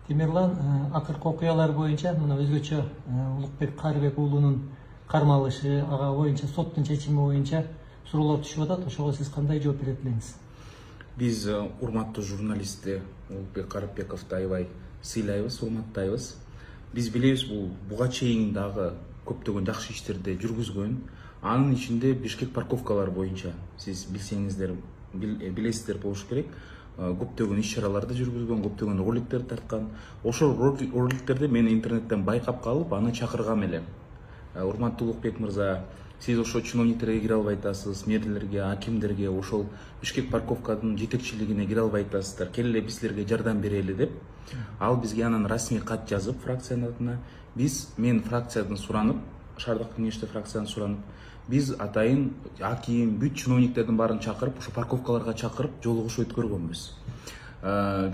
Темирлан, акыркы окуялар боюнча мына өзгөчө Улукбек Карыбек уулунун кармалышы, ага боюнча соттун чечими боюнча суроолор түшүп атат. Ошого сиз кандай жооп берет элеңиз? Биз урматтуу журналистти Улукбек Карыбековду аябай сыйлайбыз, урматтайбыз. Биз билебиз, бул буга чейин дагы көптөгөн жакшы иштерди жүргүзгөн. Анын ичинде Бишкек парковкалар боюнча сиз билсеңиздер, билесиздер болуш керек. Көптөгөн иш-чараларды жүргүзгөн, көптөгөн роликтер тарткан. Ошол роликтерди мен интернеттен байкап калып, аны чакыргам элем. Урматтуу Улукбек мырза, сиз ошо чиновниктерге кире албай атасыз, мэрлерге, акимдерге, ошол Бишкек парковканын жетекчилигине кире албай атасыздар. Келе биз силерге жардам берели деп. Ал бизге анан расмий кат жазып фракциянын атына. Мен фракциядан суранып, шаардык кеңеште фракциядан суранып, биз атайын аким, бүт чиновниктердин баарын чакырып, ошо парковкаларга чакырып, жолугушуу өткөргөнбүз.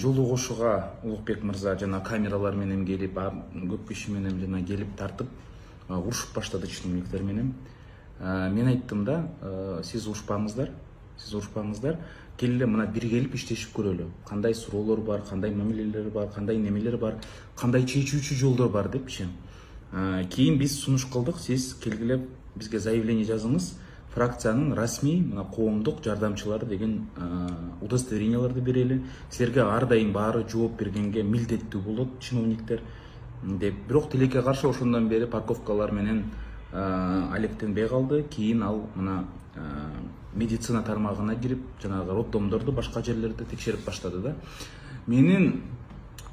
Жолугушууга Улукбек мырза жана камералар менен келип, көп киши менен жана келип тартып, урушуп баштады чиновниктер менен. Мен айттым да, сиз урушпаңыздар, келе мына бир келип иштешип көрөлү. Кандай суроолор бар, кандай мамилелер бар, кандай немелер бар, кандай чечүүчү жолдор бар депчи. Кийин биз сунуш кылдык, сиз келгиле бизге заявление жазыңыз, фракциянын расмий коомдук жардамчылары деген удостоверенияларды берели. Силерге ар дайым баары жооп бергенге милдеттүү болот чиновниктер деп. Бирок тилекке каршы ошондон бери парковкалар менен алектенбей калды. Кийин ал мына медицина тармагына кирип, жанагы роддомдорду башка жерлерде текшерип баштады да. Менин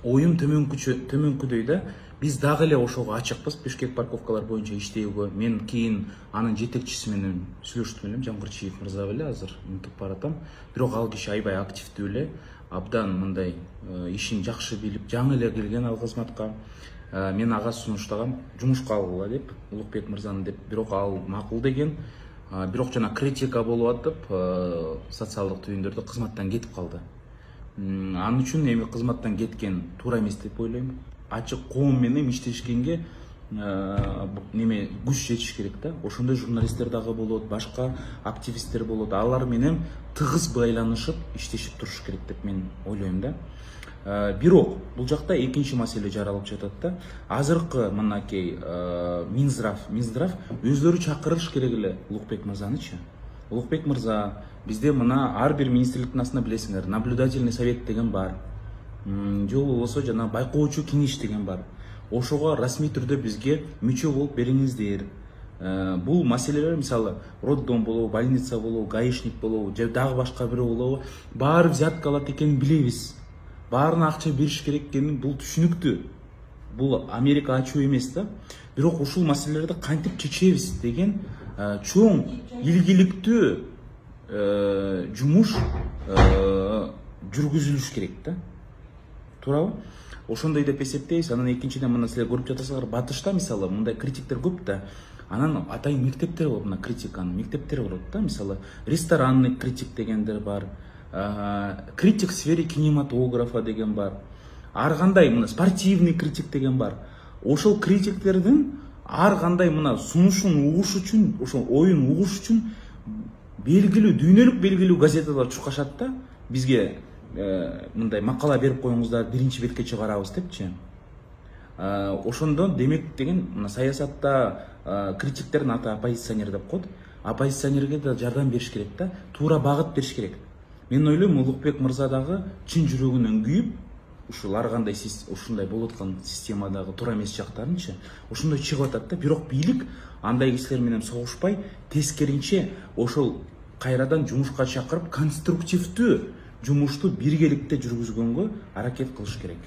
оюм төмөнкүдөй да. Биз дагы эле ошого ачыкпыз, Бишкек парковкалар боюнча иштөөгө. Мен кийин анын жетекчиси менен сүйлөштүм элем, Жангырчиев мырза эле, азыр унутуп баратам. Бирок ал киши аябай активдүү эле, абдан мындай ишин жакшы билип, жаңы эле келген ал кызматка. Мен ага сунуштагам, жумушка алгыла деп, Улукбек мырзаны деп. Бирок ал макул деген. Бирок жана критика болуп атып, социалдык түйүндөрдө кызматтан кетип калды. Анын үчүн эми кызматтан кеткен туура эмес деп ойлойм. Ачык коом менен иштешкенге неме күч жетиш керек да. Ошондой журналисттер дагы болот, башка активисттер болот. Алар менен тыгыз байланышып, иштешип туруш керек деп мен ойлойм да. Бирок бул жакта экинчи маселе жаралып жатат да. Азыркы мынакей Минздрав өздөрү чакырыш керек эле Улукбек мырзанычы. Улукбек мырза, бизде мына ар бир министрликтин астында билесиңер, наблюдательный совет деген бар. Же болбосо жана байкоочу кеңеш деген бар. Ошого расмий түрдө бизге мүчө болуп бериңиздер. Бул маселелер, мисалы, роддом болобу, больница болобу, гаишник болобу, же дагы башка бирөө болобу, баары взятка алат экенин билебиз. Баарына акча бериш керек экенин бул түшүнүктүү. Бул Америка ачуу эмес да. Бирок ушул маселелерди кантип чечебиз деген чоң ийгиликтүү жумуш жүргүзүлүш керек да. Туурабы? Ошондой деп эсептейбиз. Анан экинчиден мына силер көрүп жатасыңар, Батышта мисалы мындай критиктер көп да. Анан атайын мектептер болот, мына критиканын мектептери болот да. Мисалы ресторанный критик дегендер бар. Критик в сфере кинематографа деген бар. Ар кандай мына спортивный критик деген бар. Ошол критиктердин ар кандай мына сунушун угуш үчүн, ошол оюн угуш үчүн белгилүү, дүйнөлүк белгилүү газеталар чукашат да. Бизге мындай макала берип коюңуздар, биринчи бетке чыгарабыз депчи. Ошондо демек деген мына саясатта критиктердин аты оппозиционер деп коет. Оппозиционерге да жардам бериш керек да, туура багыт бериш керек. Мен ойлойм, Улукбек мырза дагы чын жүрөгүнөн күйүп, ушул ар кандай ушундай болуп аткан системадагы туура эмес жактарынчы ошондой чыгып атат да. Бирок бийлик андай кишилер менен согушпай, тескеринче ошол кайрадан жумушка чакырып, конструктивдүү жумушту биргеликте жүргүзгөнгө аракет кылыш керек.